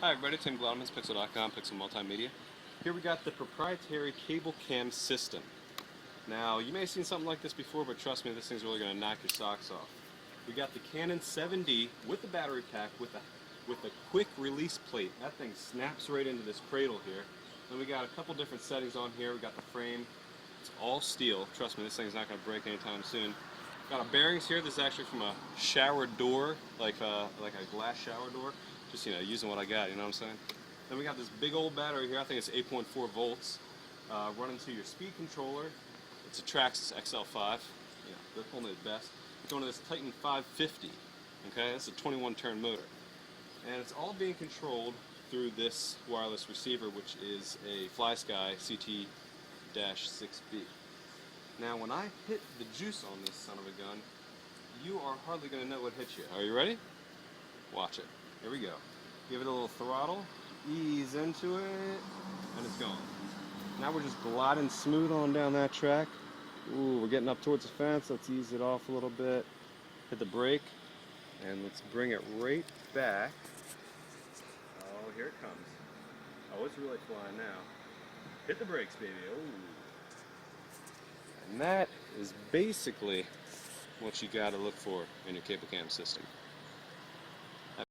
Hi everybody, Tim Glaudeman's Pixel.com, Pixel Multimedia. Here we got the proprietary cable cam system. Now, you may have seen something like this before, but trust me, this thing's really going to knock your socks off. We got the Canon 7D with the battery pack with a quick release plate. That thing snaps right into this cradle here. Then we got a couple different settings on here. We got the frame. It's all steel. Trust me, this thing's not going to break anytime soon. Got our bearings here. This is actually from a shower door, like a glass shower door. Just, using what I got, you know what I'm saying? Then we got this big old battery here. I think it's 8.4 volts. Running to your speed controller. It's a Traxxas XL5. They're only the best. It's going to this Titan 550. Okay, that's a 21-turn motor. And it's all being controlled through this wireless receiver, which is a FlySky CT-6B. Now, when I hit the juice on this son of a gun, you are hardly going to know what hit you. Are you ready? Watch it. Here we go. Give it a little throttle, ease into it, and it's gone. Now we're just gliding smooth on down that track. Ooh, we're getting up towards the fence. Let's ease it off a little bit. Hit the brake, and let's bring it right back. Oh, here it comes. Oh, it's really flying now. Hit the brakes, baby. Oh. And that is basically what you got to look for in your cable cam system.